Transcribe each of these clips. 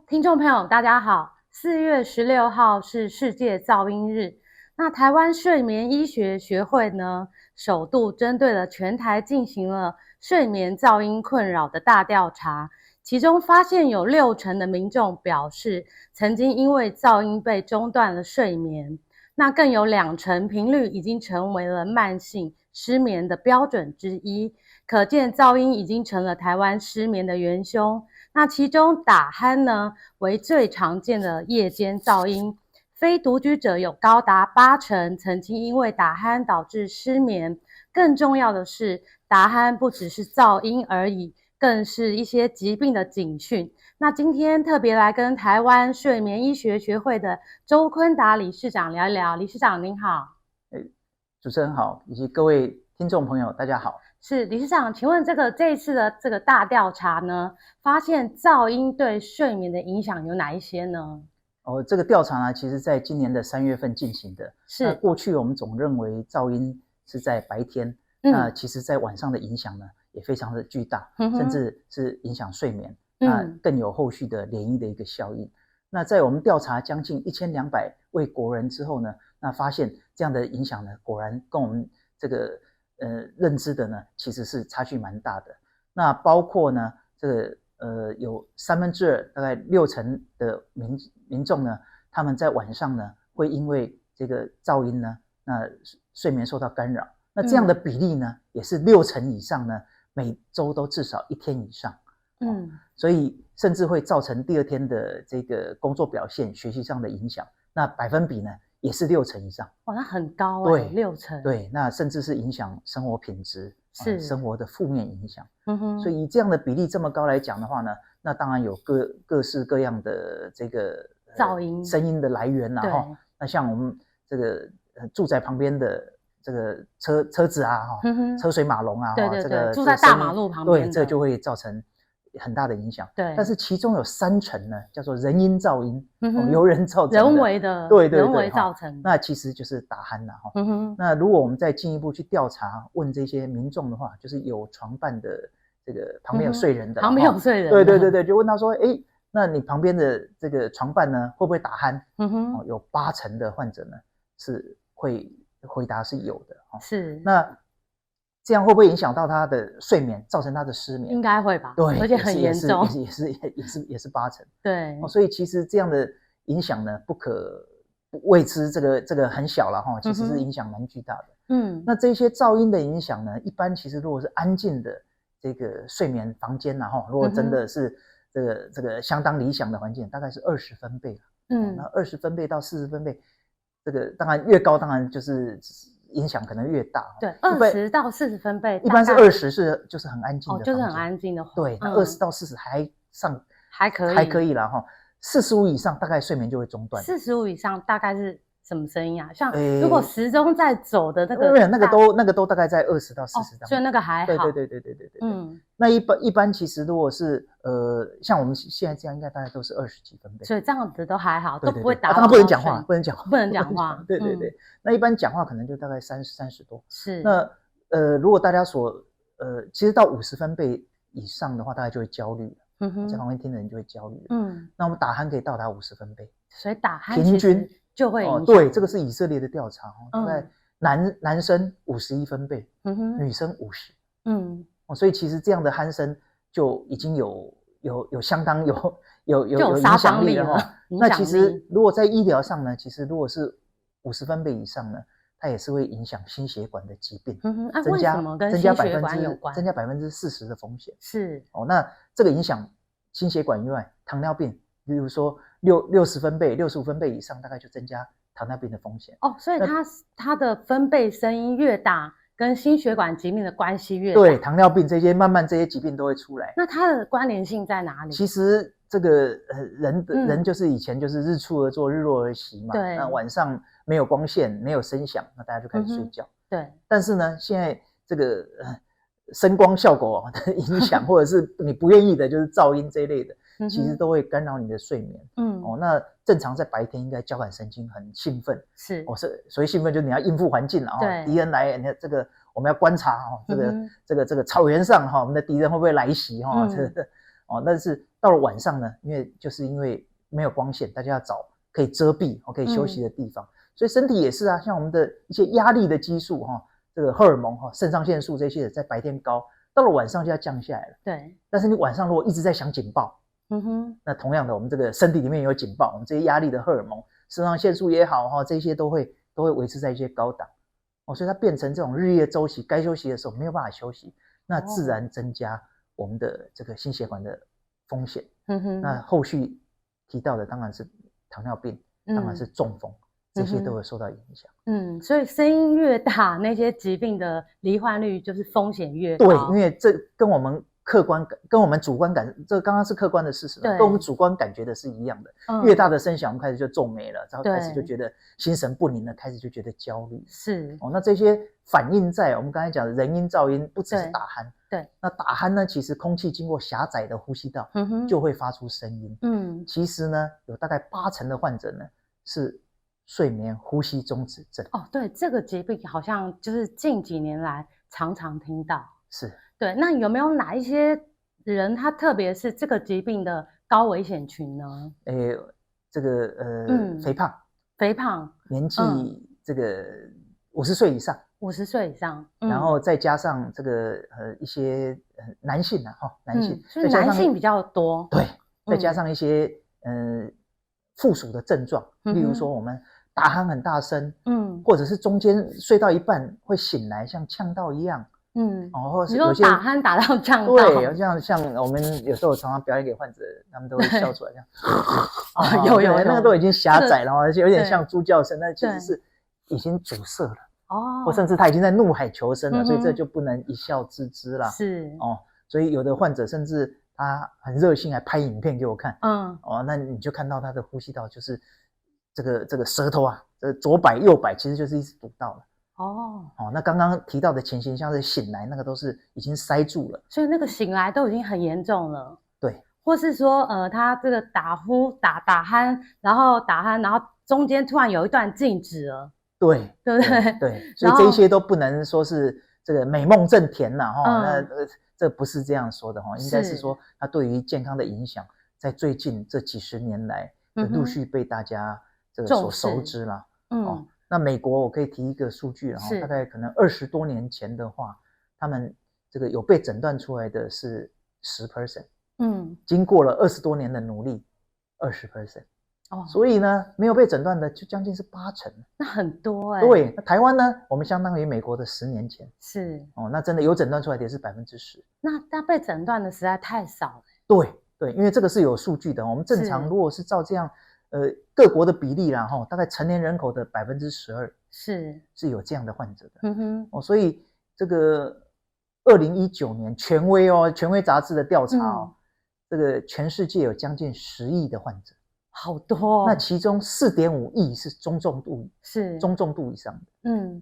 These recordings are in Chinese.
听众朋友，大家好。4月16号是世界噪音日。那台湾睡眠医学学会呢，首度针对了全台进行了睡眠噪音困扰的大调查，其中发现有60%的民众表示，曾经因为噪音被中断了睡眠。那更有20%频率已经成为了慢性失眠的标准之一，可见噪音已经成了台湾失眠的元凶。那其中打鼾呢为最常见的夜间噪音，非独居者有高达80%曾经因为打鼾导致失眠。更重要的是，打鼾不只是噪音而已，更是一些疾病的警讯。那今天特别来跟台湾睡眠医学学会的周坤达理事长聊一聊。理事长您好。主持人好，以及各位听众朋友大家好。是理事长，请问这一次的这个大调查呢，发现噪音对睡眠的影响有哪一些呢？这个调查呢，其实在今年的3月份进行的。是。那过去我们总认为噪音是在白天，那其实在晚上的影响呢也非常的巨大，甚至是影响睡眠，那更有后续的涟漪的一个效应。那在我们调查将近1200位国人之后呢，那发现这样的影响呢，果然跟我们这个认知的呢，其实是差距蛮大的。那包括呢，这个有2/3，大概60%的民众呢，他们在晚上呢，会因为这个噪音呢，那睡眠受到干扰。那这样的比例呢，也是60%以上呢，每周都至少1天以上。所以甚至会造成第二天的这个工作表现、学习上的影响。那百分比呢，也是60%以上。哇，那很高欸。对，60%。对，那甚至是影响生活品质，是生活的负面影响。所以以这样的比例这么高来讲的话呢，那当然有各式各样的这个噪音声音的来源啦。那像我们这个住在旁边的这个车子啊，车水马龙啊，对，这个住在大马路旁边的，对，这就会造成很大的影响。对，但是其中有3%呢，叫做人因噪音，由人造成的，人为的，对，人为造成。那其实就是打鼾啦。那如果我们再进一步去调查，问这些民众的话，就是有床伴的这个旁边有睡人的，旁边有睡人的，对，就问他说，那你旁边的这个床伴呢，会不会打鼾？有80%的患者呢是会回答是有的。是。那这样会不会影响到他的睡眠，造成他的失眠？应该会吧。对，而且很严重，也是80%。对。所以其实这样的影响呢，不可谓之这个很小了哈，其实是影响蛮巨大的。那这些噪音的影响呢，一般其实如果是安静的这个睡眠房间啦，如果真的是这个相当理想的环境，大概是20分贝。那20分贝到40分贝，这个当然越高，当然就是影响可能越大。对，20到40分贝，一般是20就是很安静的，就是很安静的。对，那20到40还可以啦哈。45以上大概睡眠就会中断。45以上大概是什么声音啊？像如果时钟在走的那个，那个都大概在20到40当中，所以那个还好。对。那一般其实如果是像我们现在这样，应该大概都是20几分贝，所以这样子都还好，都不会打扰。当然不能讲话，不能讲话。对。那一般讲话可能就大概30多。是。那如果大家其实到50分贝以上的话，大概就会焦虑了。在旁边听的人就会焦虑。那我们打鼾可以到达50分贝，所以打鼾平均就会影响。对，这个是以色列的调查，大概男生51分贝，女生50。所以其实这样的鼾声就已经有相当有影响力了。那其实如果在医疗上呢，其实如果是50分贝以上呢，它也是会影响心血管的疾病，为什么跟心血管有关？增加40%的风险。是。那这个影响心血管以外，糖尿病，比如说60分贝、65分贝以上，大概就增加糖尿病的风险。所以它的分贝声音越大，跟心血管疾病的关系越大。对，糖尿病慢慢这些疾病都会出来。那它的关联性在哪里？其实这个人就是以前就是日出而作，日落而息嘛。对。那晚上没有光线，没有声响，那大家就开始睡觉。对。但是呢，现在这个声光效果的影响，或者是你不愿意的，就是噪音这一类的，其实都会干扰你的睡眠。那正常在白天应该交感神经很兴奋，所以兴奋就是你要应付环境敌人来，你这个我们要观察这个草原上我们的敌人会不会来袭但是到了晚上呢，因为没有光线，大家要找可以遮蔽可以休息的地方，所以身体也是啊，像我们的一些压力的激素这个荷尔蒙肾上腺素这些在白天高，到了晚上就要降下来了。对，但是你晚上如果一直在想警报，那同样的，我们这个身体里面有警报，我们这些压力的荷尔蒙，肾上腺素也好这些都会维持在一些高档所以它变成这种日夜周期，该休息的时候没有办法休息，那自然增加我们的这个心血管的风险。那后续提到的当然是糖尿病，当然是中风，这些都会受到影响。所以声音越大，那些疾病的罹患率就是风险越高。对，因为这跟我们客观感跟我们主观感，这刚刚是客观的事实，跟我们主观感觉的是一样的。越大的声响，我们开始就皱眉了，然后开始就觉得心神不宁了，开始就觉得焦虑。是那这些反映在我们刚才讲的人因噪音，不只是打鼾。对，那打鼾呢，其实空气经过狭窄的呼吸道，就会发出声音。其实呢，有大概80%的患者呢是睡眠呼吸中止症。对，这个疾病好像就是近几年来常常听到。是。对，那有没有哪一些人他特别是这个疾病的高危险群呢？这个肥胖，年纪这个50岁以上，50岁以上，然后再加上这个一些男性男性，所以男性比较多。对，再加上一些附属的症状，例如说我们打鼾很大声，或者是中间睡到一半会醒来，像呛到一样。或者是有些打鼾打到呛到，对，像我们有时候常常表演给患者，他们都会笑出来，这样有那个都已经狭窄了，而且有点像猪叫声，但其实是已经阻塞了或甚至他已经在怒海求生了，所以这就不能一笑置之了。是所以有的患者甚至他很热心，还拍影片给我看。那你就看到他的呼吸道就是这个舌头这个左摆右摆，其实就是一直堵到了。那刚刚提到的情形，像是醒来那个都是已经塞住了，所以那个醒来都已经很严重了。对，或是说他这个打鼾，然后中间突然有一段静止了。对不对？对，所以这些都不能说是这个美梦正甜啦那这不是这样说的应该是说它对于健康的影响，在最近这几十年来陆续被大家这个所熟知啦。那美国我可以提一个数据，大概可能20多年前的话，他们这个有被诊断出来的是10%，经过了20多年的努力，20%，所以呢，没有被诊断的就将近是80%，那很多对，那台湾呢，我们相当于美国的10年前，是那真的有诊断出来的也是10%，那被诊断的实在太少了。对，因为这个是有数据的，我们正常如果是照这样。各国的比例啦大概成年人口的12%是有这样的患者的。所以这个2019年权威杂志的调查这个全世界有将近10亿的患者，好多那其中4.5亿是中重度以上的。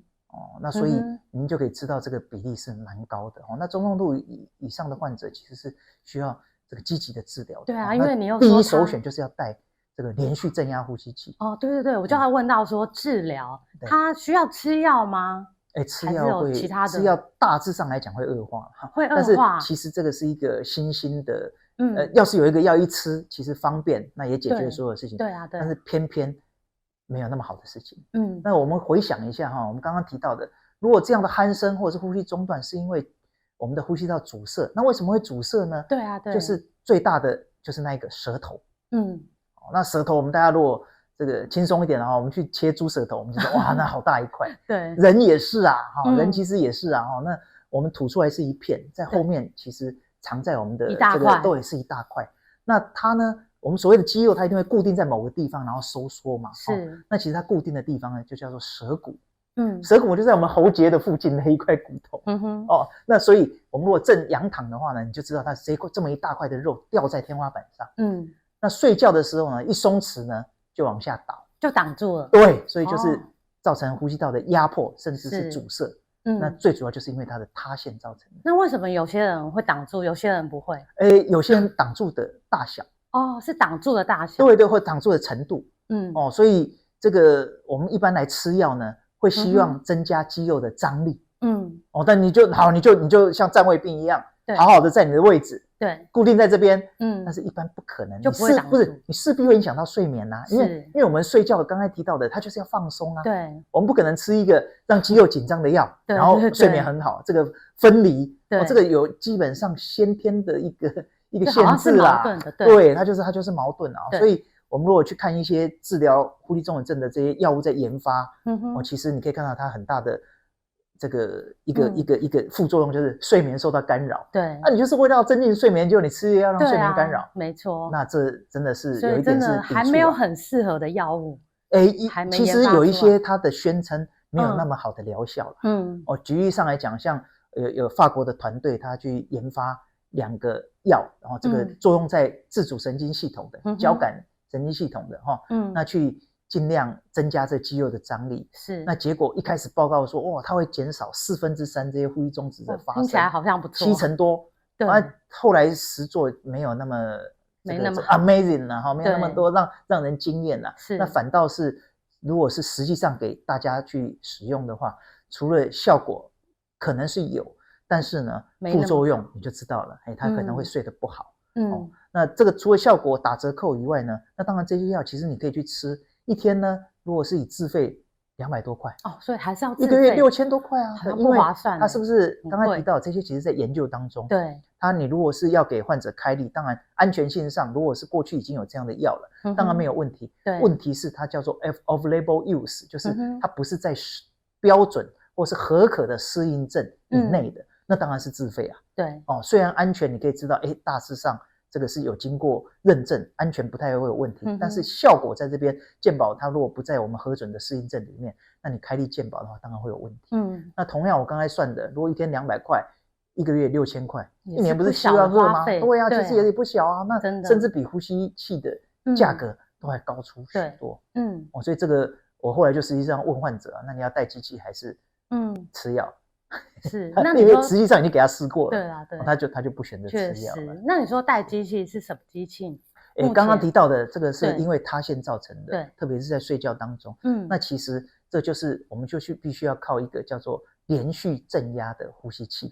那所以您就可以知道这个比例是蛮高的那中重度以上的患者其实是需要这个积极的治疗的。对啊，因为你又第一首选就是要带这个连续正压呼吸器。对，我就要问到说治疗，它需要吃药吗？吃药会，其他的吃药大致上来讲会恶化，但是其实这个是一个新兴的，要是有一个药一吃，其实方便，那也解决所有事情。对啊，但是偏偏没有那么好的事情。那我们回想一下我们刚刚提到的，如果这样的鼾声或者是呼吸中断是因为我们的呼吸道阻塞，那为什么会阻塞呢？对啊，对，就是最大的就是那一个舌头。那舌头我们大家如果这个轻松一点我们去切猪舌头，我们就说哇那好大一块。对，人也是人其实也是那我们吐出来是一片，在后面其实藏在我们的这个都也是一大块。那它呢，我们所谓的肌肉它一定会固定在某个地方然后收缩嘛。是那其实它固定的地方呢就叫做舌骨。舌骨就在我们喉结的附近的一块骨头。那所以我们如果正仰躺的话呢，你就知道它这么一大块的肉吊在天花板上。那睡觉的时候呢，一松弛呢，就往下倒，就挡住了。对，所以就是造成呼吸道的压迫，甚至是阻塞。那最主要就是因为它的塌陷造成的。那为什么有些人会挡住，有些人不会？有些人挡住的大小是挡住的大小。对，或挡住的程度。所以这个我们一般来吃药呢，会希望增加肌肉的张力。但你就像站卫兵一样，好好的在你的位置，对，固定在这边，但是一般不可能，就不会挡住，不是你势必会影响到睡眠啊，因为我们睡觉刚才提到的，它就是要放松啊，对，我们不可能吃一个让肌肉紧张的药，然后睡眠很好，这个分离，这个有基本上先天的一个限制啦，对，它就是矛盾啊，所以我们如果去看一些治疗呼吸综合症的这些药物在研发，其实你可以看到它很大的这个一个副作用就是睡眠受到干扰。对，你就是为了要增进睡眠，结果你吃药让睡眠干扰，没错。那这真的是有一点是抵触还没有很适合的药物。其实有一些它的宣称没有那么好的疗效了。举例上来讲，像有法国的团队，他去研发2个药，然后这个作用在自主神经系统的交感神经系统的那去尽量增加这肌肉的张力，是。那结果一开始报告说，哇，它会减少3/4这些呼吸中止的发生，听起来好像不错，7成多。对。后来实作没有那么amazing 啊，没有那么多让人惊艳啊。是。那反倒是，如果是实际上给大家去使用的话，除了效果可能是有，但是呢，副作用你就知道了，它可能会睡得不好。那这个除了效果打折扣以外呢，那当然这些药其实你可以去吃。一天呢，如果是以自费200多块所以还是要自费，一个月6000多块啊，不划算。它是不是刚才提到这些，其实在研究当中。对，你如果是要给患者开立，当然安全性上，如果是过去已经有这样的药了，当然没有问题。对，问题是它叫做 off-label use， 就是它不是在标准或是合可的适应症以内的，那当然是自费啊。对，虽然安全，你可以知道，大致上这个是有经过认证，安全不太会有问题，但是效果在这边，健保它如果不在我们核准的适应症里面，那你开立健保的话，当然会有问题。那同样我刚才算的，如果一天200块，一个月6000块，一年不是7万2吗？对啊，其实也不小啊，那甚至比呼吸器的价格都还高出许多。所以这个我后来就实际上问患者，那你要带机器还是吃药？是，那因为实际上已经给他试过了，对啊，对，他就不选择吃药了。那你说带机器是什么机器？刚刚提到的这个是因为塌陷造成的，对，特别是在睡觉当中。那其实这就是我们必须要靠一个叫做连续正压的呼吸器，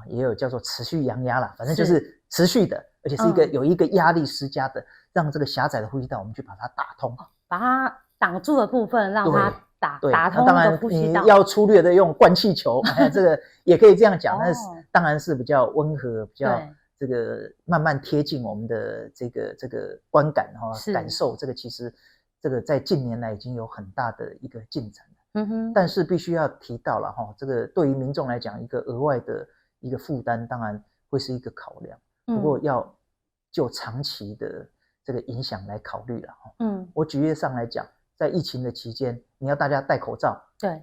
也有叫做持续阳压啦，反正就是持续的，而且是有一个压力施加的，让这个狭窄的呼吸道我们去把它打通，把它挡住的部分让它打通的呼吸道。你要粗略的用灌气球，这个也可以这样讲，但是当然是比较温和，比较这个慢慢贴近我们的这个观感感受。这个其实这个在近年来已经有很大的一个进展了。但是必须要提到了这个对于民众来讲，一个额外的一个负担，当然会是一个考量。不过要就长期的这个影响来考虑了。我举例上来讲，在疫情的期间，你要大家戴口罩，对，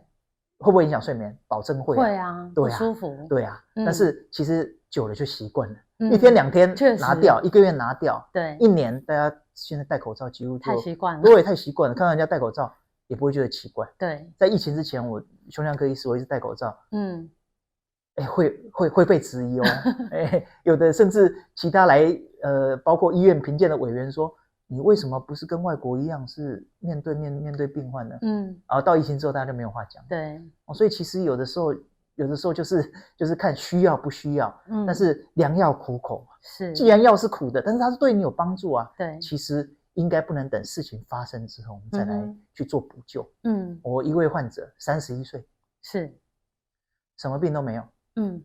会不会影响睡眠？保证会。会啊，不舒服。对啊，但是其实久了就习惯了，一天2天拿掉，1个月拿掉，对，1年大家现在戴口罩几乎就太习惯了，对，太习惯了，看到人家戴口罩也不会觉得奇怪。对，在疫情之前，我胸腔科医师我一直戴口罩，会被质疑哦，有的甚至其他来包括医院评鉴的委员说，你为什么不是跟外国一样是面对病患呢？然后到疫情之后，大家就没有话讲。对，所以其实有的时候就是看需要不需要，但是良药苦口嘛。是，既然药是苦的，但是它是对你有帮助啊。对，其实应该不能等事情发生之后，我们再来去做补救。我一位患者31岁，是，什么病都没有，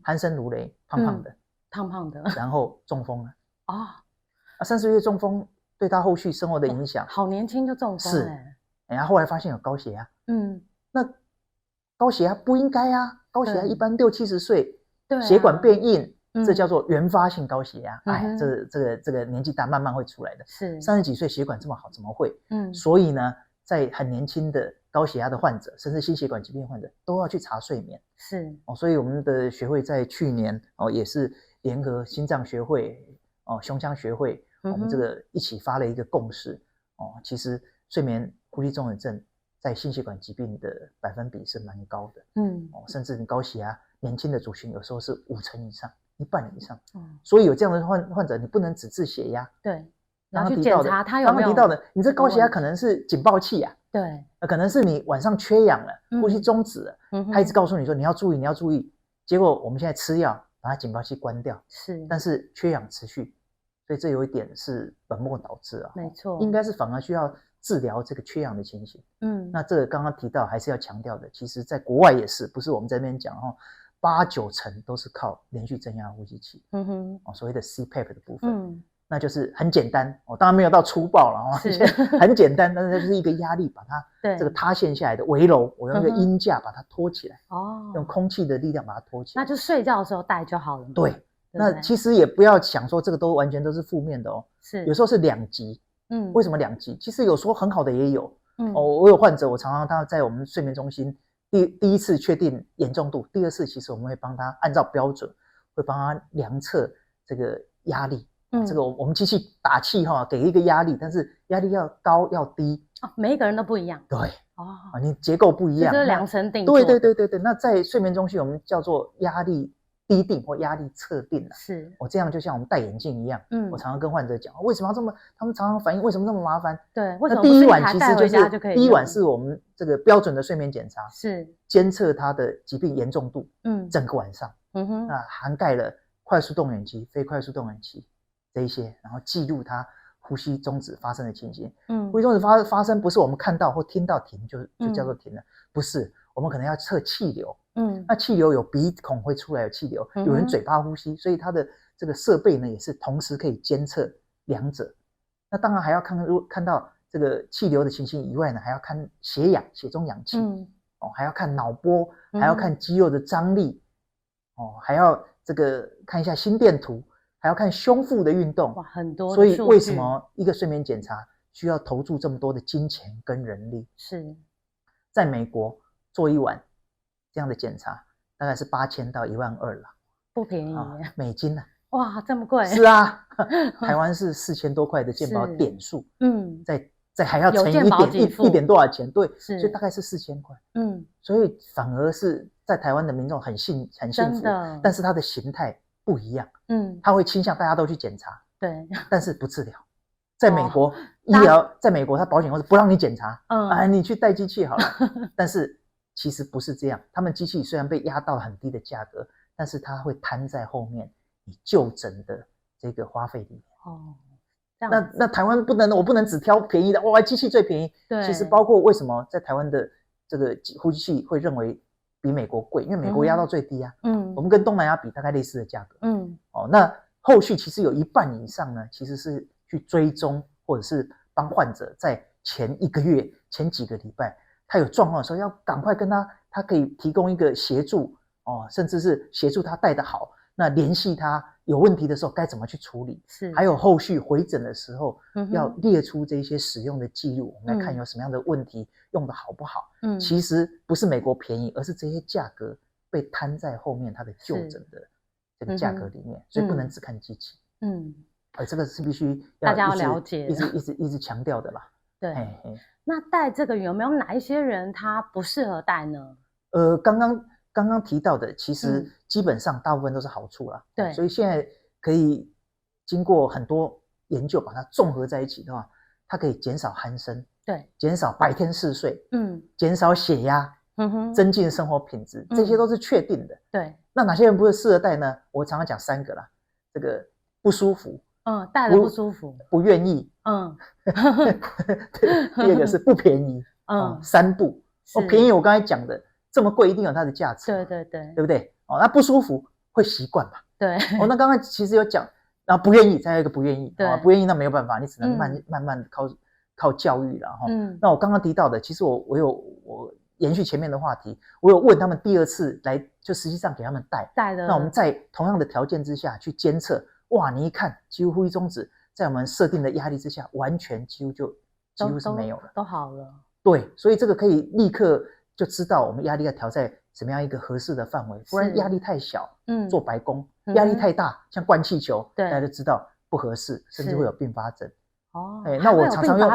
鼾声如雷，胖胖的，然后中风了。30岁中风对他后续生活的影响，好年轻就中风是，然后后来发现有高血压。那高血压不应该啊，高血压一般60-70岁，血管变硬，这叫做原发性高血压。这个年纪大慢慢会出来的。是30几岁血管这么好，怎么会？所以呢，在很年轻的高血压的患者，甚至心血管疾病患者，都要去查睡眠。是所以我们的学会在去年也是联合心脏学会、胸腔学会，我们这个一起发了一个共识。其实睡眠呼吸综合症在心血管疾病的百分比是蛮高的。甚至你高血压年轻的族群有时候是50%以上，1半以上。所以有这样的患者，你不能只治血压。对，然后去检查他有没有。刚刚提到的，你这高血压可能是警报器啊。对，可能是你晚上缺氧了，呼吸中止了，他一直告诉你说你要注意，结果我们现在吃药，把它警报器关掉，是，但是缺氧持续，所以这有一点是本末倒置啊。没错，应该是反而需要治疗这个缺氧的情形。那这个刚刚提到还是要强调的，其实在国外也是，不是我们这边讲8、9成都是靠连续正压呼吸器，所谓的 CPAP 的部分，那就是很简单当然没有到粗暴了很简单，但是它就是一个压力把它这个塌陷下来的围楼，我用一个鹰架把它托起来，用空气的力量把它托起来，那就睡觉的时候戴就好了嘛。对，那其实也不要想说这个都完全都是负面的是有时候是2级。为什么2级？其实有时候很好的也有。我有患者，我常常他在我们睡眠中心第一次确定严重度，第2次其实我们会帮他按照标准，会帮他量测这个压力。这个我们机器打气给一个压力，但是压力要高要低每一个人都不一样。对你结构不一样，这是量身定做的。对。那在睡眠中心我们叫做压力低定或压力测定是这样就像我们戴眼镜一样。我常常跟患者讲，为什么要这么，他们常常反映为什么这么麻烦？对，为什么第一晚其实就是第一晚是我们这个标准的睡眠检查，是监测他的疾病严重度，整个晚上，那涵盖了快速动眼期、非快速动眼期这一些，然后记录他呼吸中止发生的情形。呼吸中止发生不是我们看到或听到停就叫做停了，不是，我们可能要测气流。那气流有鼻孔会出来有气流，有人嘴巴呼吸，所以它的这个设备呢也是同时可以监测两者。那当然还要看到这个气流的情形以外呢，还要看血氧、血中氧气，还要看脑波，还要看肌肉的张力，还要这个看一下心电图，还要看胸腹的运动。哇，很多的所以为什么一个睡眠检查需要投注这么多的金钱跟人力？是在美国做一晚这样的检查大概是8000到12000了，不便宜美金啊。哇，这么贵？是啊，台湾是4000多块的健保点数，再还要乘以一点多少钱？对，所以大概是4000块。所以反而是在台湾的民众很幸福，但是它的形态不一样。他会倾向大家都去检查，对，但是不治疗。在美国医疗，在美国他保险公司不让你检查，你去戴机器好了。但是其实不是这样，他们机器虽然被压到了很低的价格，但是它会摊在后面你就诊的这个花费里面。那台湾我不能只挑便宜的，哇，机器最便宜。对，其实包括为什么在台湾的这个呼吸器会认为比美国贵，因为美国压到最低啊。我们跟东南亚比大概类似的价格。那后续其实有一半以上呢，其实是去追踪或者是帮患者在前1个月、前几个礼拜，他有状况的时候，要赶快跟他可以提供一个协助甚至是协助他带得好。那联系他有问题的时候该怎么去处理？还有后续回诊的时候，要列出这些使用的记录，我们来看有什么样的问题，用的好不好。其实不是美国便宜，而是这些价格被摊在后面它的就诊的这个价格里面，所以不能只看机器。这个是必须大家要了解，一直强调的啦。对，那戴这个有没有哪一些人他不适合戴呢？刚刚提到的，其实基本上大部分都是好处啦。对，所以现在可以经过很多研究把它综合在一起的话，它可以减少鼾声，对，减少白天嗜睡，减少血压，增进生活品质，这些都是确定的。对，那哪些人不是适合戴呢？我常常讲3个啦，这个不舒服，戴了不舒服，不愿意，第2个是不便宜，3不。便宜我刚才讲的。这么贵一定有它的价值，对不对？那不舒服会习惯嘛？对。那刚刚其实有讲，然后不愿意，再有一个不愿意，不愿意那没有办法，你只能慢慢靠教育了那我刚刚提到的，其实我延续前面的话题，我有问他们第2次来，就实际上给他们戴了。那我们在同样的条件之下去监测，哇，你一看几乎呼吸中止，在我们设定的压力之下，完全几乎是没有了，都好了。对，所以这个可以立刻就知道我们压力要调在什么样一个合适的范围，不然压力太小，做白工；压力太大，像灌气球，大家就知道不合适，甚至会有并发症。那我常常用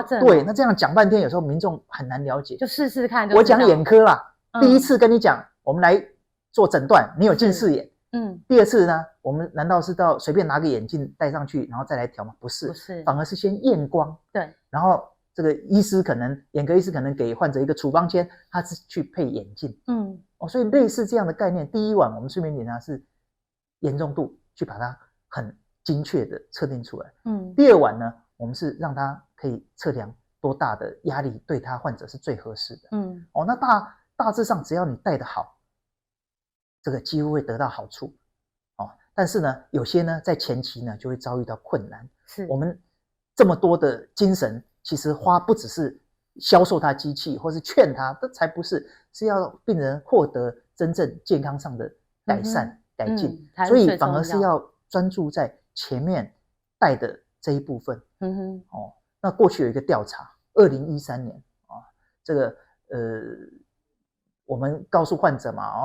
那这样讲半天，有时候民众很难了解，就试试看。我讲眼科啦，第1次跟你讲，我们来做诊断，你有近视眼。第2次呢，我们难道是到随便拿个眼镜戴上去，然后再来调吗？不是，反而是先验光，对，然后。这个眼科医师可能给患者一个处方签，他是去配眼镜。所以类似这样的概念，第1晚我们睡眠检查是严重度去把它很精确的测定出来。第二晚呢，我们是让他可以测量多大的压力对他患者是最合适的。那大致上只要你带得好，这个几乎会得到好处。但是呢，有些呢在前期呢就会遭遇到困难。我们这么多的精神，其实花不只是销售他机器，或是劝他，这才不是，是要病人获得真正健康上的改善、改进。所以反而是要专注在前面带的这一部分。那过去有一个调查，2013年这个我们告诉患者嘛，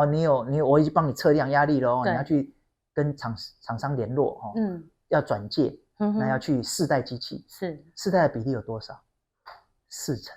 我已经帮你测量压力了，你要去跟厂商联络，要转介，那要去试戴机器。试戴的比例有多少？40%。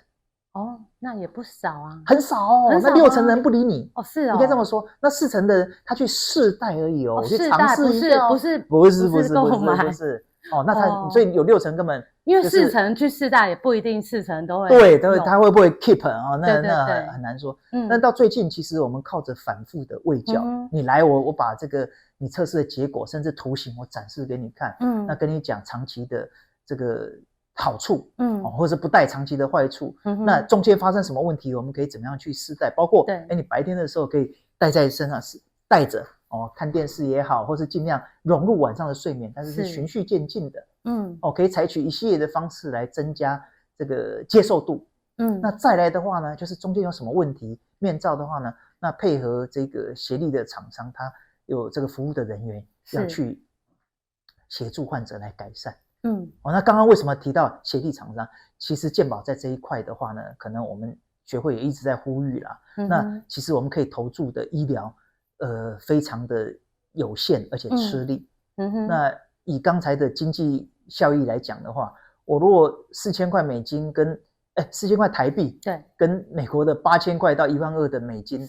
那也不少啊，很少那60%人不理你。是哦，应该这么说，那40%的人他去试戴而已去尝试一下，不是那他所以有60%根本因为40%去试戴也不一定40%都会对，他会不会 keep 那很难说。但到最近其实我们靠着反复的卫教，你来我把这个你测试的结果甚至图形我展示给你看，那跟你讲长期的这个好处，或者不戴长期的坏处，那中间发生什么问题，我们可以怎么样去试戴，包括你白天的时候可以戴在身上，戴着看电视也好，或是尽量融入晚上的睡眠，但是循序渐进的，可以采取一系列的方式来增加这个接受度。那再来的话呢，就是中间有什么问题，面罩的话呢，那配合这个协力的厂商，他有这个服务的人员要去协助患者来改善。那刚刚为什么提到协力厂商？其实健保在这一块的话呢，可能我们学会也一直在呼吁啦。那其实我们可以投注的医疗非常的有限，而且吃力。那以刚才的经济效益来讲的话，我如果4000块美金跟4000块台币，对，跟美国的8000块到12000的美金，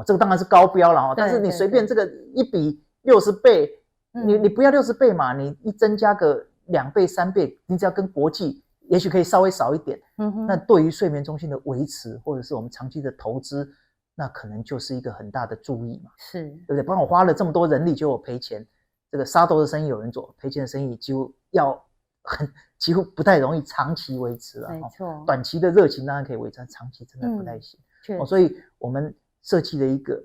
这个当然是高标了但是你随便这个一比60倍，你不要60倍嘛，你一增加个2倍3倍，你只要跟国际也许可以稍微少一点。那对于睡眠中心的维持，或者是我们长期的投资，那可能就是一个很大的注意嘛，对不对？不然我花了这么多人力，结果赔钱。这个杀头的生意有人做，赔钱的生意几乎不太容易长期维持了。没错，短期的热情当然可以维持，长期真的不太行。所以我们设计了一个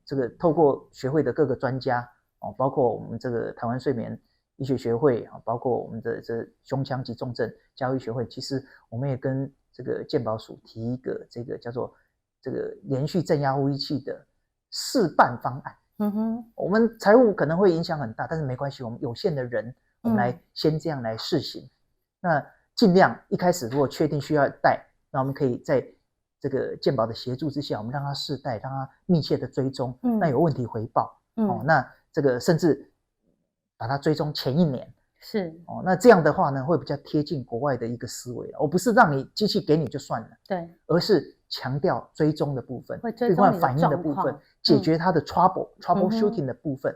这个透过学会的各个专家包括我们这个台湾睡眠医学学会包括我们的这胸腔及重症教育学会，其实我们也跟这个健保署提一个这个叫做这个连续正压呼吸器的试办方案。我们财务可能会影响很大，但是没关系，我们有限的人，我们来先这样来试行。那尽量一开始如果确定需要戴，那我们可以在这个健保的协助之下，我们让他试戴，让他密切的追踪，那有问题回报。那这个甚至把它追踪前1年。那这样的话呢，会比较贴近国外的一个思维。我不是让你机器给你就算了，对，而是强调追踪的部分，病患反应的部分，解决他的 troubleshooting 的部分。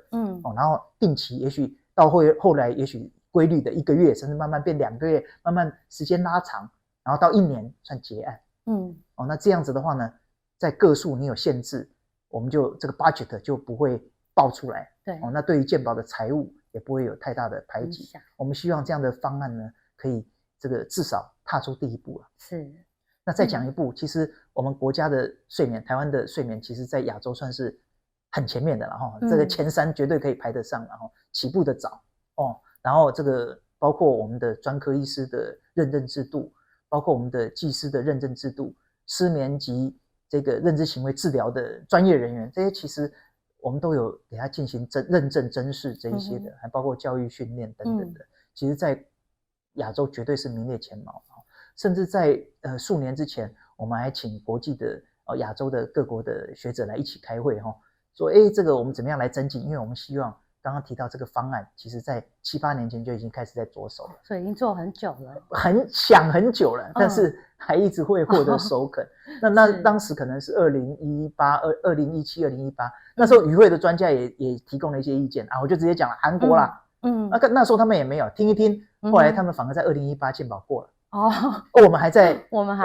然后定期，也许到后来，也许规律的1个月，甚至慢慢变2个月，慢慢时间拉长，然后到1年算结案。那这样子的话呢，在个数你有限制，我们就这个 budget 就不会爆出来。那对于健保的财务也不会有太大的排挤。我们希望这样的方案呢，可以这个至少踏出第一步了。那再讲一步，其实我们国家的睡眠，台湾的睡眠，其实在亚洲算是很前面的了这个前3绝对可以排得上了起步的早然后这个包括我们的专科医师的认证制度，包括我们的技师的认证制度，失眠及这个认知行为治疗的专业人员，这些其实我们都有给他进行认证甄试这一些的，还包括教育训练等等的。其实在亚洲绝对是名列前茅。甚至在数年之前，我们还请国际的亚洲的各国的学者来一起开会说这个我们怎么样来增进，因为我们希望刚刚提到这个方案，其实在7、8年前就已经开始在着手了，所以已经做很久了，想很久了，但是还一直会获得首肯。那当时可能是2017、2018，那时候与会的专家也提供了一些意见我就直接讲了韩国啦。那时候他们也没有听一听，后来他们反而在2018健保过了。我们还在我们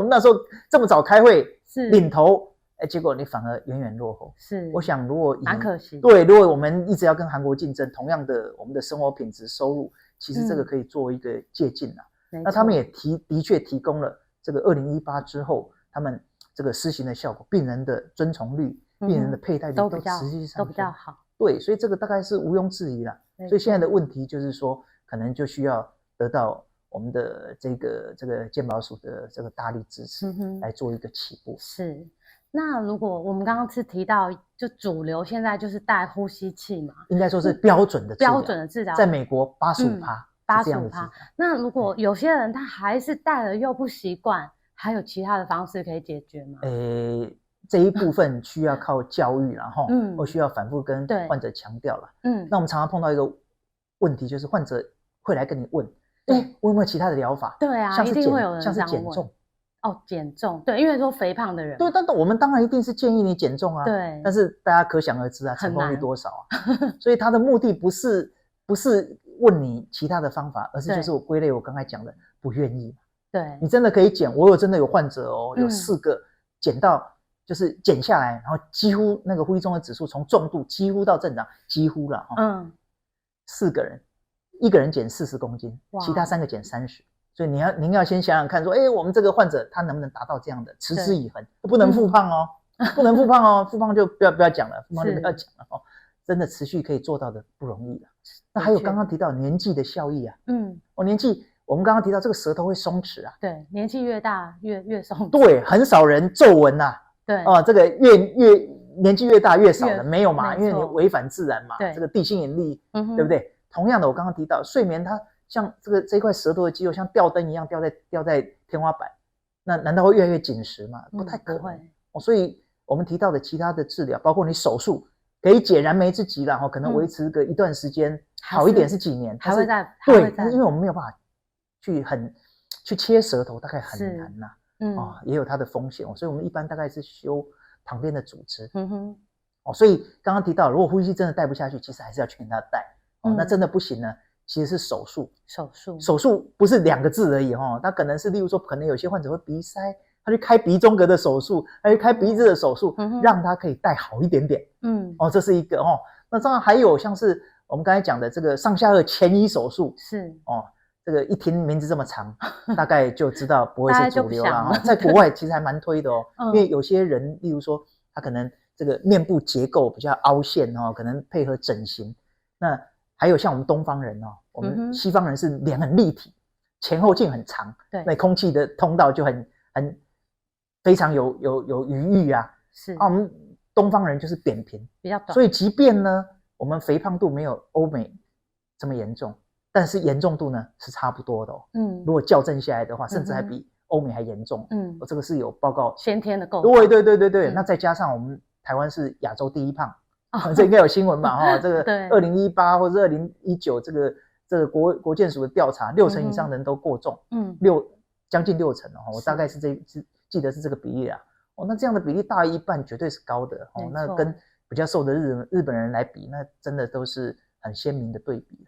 那时候这么早开会，领头结果你反而远远落后。是，我想如果蛮可惜。对，如果我们一直要跟韩国竞争，同样的我们的生活品质、收入，其实这个可以作为一个借鉴啊。那他们也的确提供了这个2018之后，他们这个施行的效果，病人的遵从率、病人的佩戴率都持续上升，都比较好。对，所以这个大概是毋庸置疑啦。所以现在的问题就是说，可能就需要得到我们的这个健保署的这个大力支持，来做一个起步。是。那如果我们刚刚是提到，就主流现在就是戴呼吸器嘛，应该说是标准的治疗，在美国85%，85%。那如果有些人他还是戴了又不习惯，还有其他的方式可以解决吗？这一部分需要靠教育啦，或需要反复跟患者强调啦。那我们常常碰到一个问题，就是患者会来跟你问，我有没有其他的疗法？对啊，像是一定会有人像是减重。减重，对，因为说肥胖的人，对，但我们当然一定是建议你减重啊，对，但是大家可想而知啊，成功率多少啊？所以他的目的不是问你其他的方法，而是就是我归类我刚才讲的不愿意。对，你真的可以减，我真的有患者哦，有4个减到就是减下来，然后几乎那个呼吸中的指数从重度几乎到正常，几乎了4个人，1个人减40公斤，其他3个减30。所以您要先想想看，说，我们这个患者他能不能达到这样的持之以恒，不能复胖哦，不能复胖哦，复胖就不要讲了，复胖就不要讲了哦，真的持续可以做到的不容易了。那还有刚刚提到年纪的效益啊，年纪，我们刚刚提到这个舌头会松弛啊，对，年纪越大越松弛，对，很少人皱纹呐，对，这个越年纪越大越少人，没有嘛，因为你违反自然嘛，这个地心引力，对不对？同样的，我刚刚提到睡眠它。像这一块舌头的肌肉像吊灯一样吊在天花板，那难道会越来越紧实吗？不太可能。所以我们提到的其他的治疗，包括你手术，可以解燃眉之急啦，可能维持个一段时间，好一点是几年，还会在对，但是因为我们没有办法去切舌头，大概很难呐，也有它的风险，所以我们一般大概是修旁边的组织。所以刚刚提到，如果呼吸器真的戴不下去，其实还是要去跟他戴。那真的不行呢？其实是手术不是2个字而已它可能是例如说，可能有些患者会鼻塞，他去开鼻中隔的手术，他去开鼻子的手术，让他可以戴好一点点。这是一个那当然还有像是我们刚才讲的这个上下颚前移手术，是这个一听名字这么长，大概就知道不会是主流了在国外其实还蛮推的因为有些人例如说他可能这个面部结构比较凹陷可能配合整形，那还有像我们东方人我们西方人是脸很立体，前后径很长，对，那空气的通道就很非常有余裕啊。是我们东方人就是扁平，比较短，所以即便呢我们肥胖度没有欧美这么严重，但是严重度呢是差不多的如果校正下来的话，甚至还比欧美还严重。这个是有报告先天的构造。对，那再加上我们台湾是亚洲第一胖。这应该有新闻嘛这个2018或者2019这个国健署的调查，60%以上的人都过重，将近60%我大概是记得是这个比例啦。那这样的比例大于一半绝对是高的那跟比较瘦的日本人来比，那真的都是很鲜明的对比。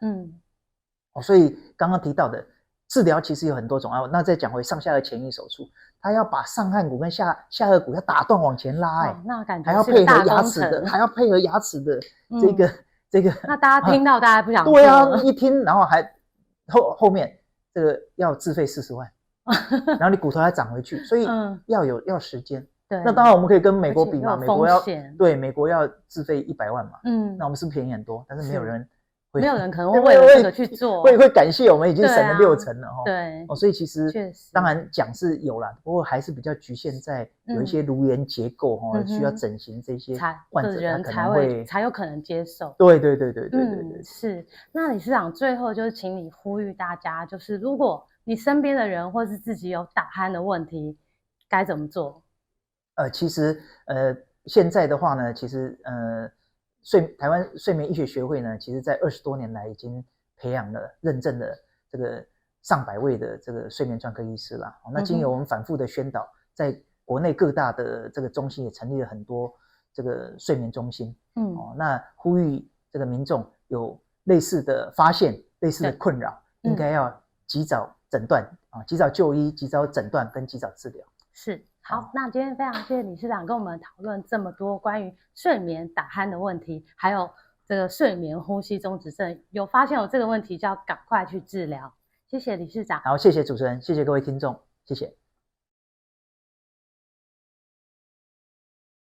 所以刚刚提到的治疗其实有很多种那再讲回上下颚前移手术，他要把上颌骨跟下颚骨要打断往前拉那感觉还要配合牙齿的，还要配合牙齿的这个。那大家听到大家不想做对啊，一听然后还后面这个要自费40万，然后你骨头还长回去，所以要时间。对，那当然我们可以跟美国比嘛，美国要自费100万嘛，那我们是不是便宜很多？但是没有人可能会为了这个去做，会感谢我们已经省了60%了对，所以其实当然讲是有啦，不过还是比较局限在有一些颅颜结构需要整形这些患者人才有可能接受。对，是。那理事长最后就是请你呼吁大家，就是如果你身边的人或是自己有打鼾的问题，该怎么做？其实现在的话呢，其实台湾睡眠医学学会呢，其实在20多年来已经培养了认证的这个上百位的这个睡眠专科医师啦。那经由我们反复的宣导，在国内各大的这个中心也成立了很多这个睡眠中心。那呼吁这个民众有类似的发现、类似的困扰，应该要及早诊断及早就医、及早诊断跟及早治疗。是，好，那今天非常谢谢理事长跟我们讨论这么多关于睡眠打鼾的问题，还有这个睡眠呼吸中止症，有发现有这个问题就要赶快去治疗。谢谢理事长。好，谢谢主持人，谢谢各位听众，谢谢。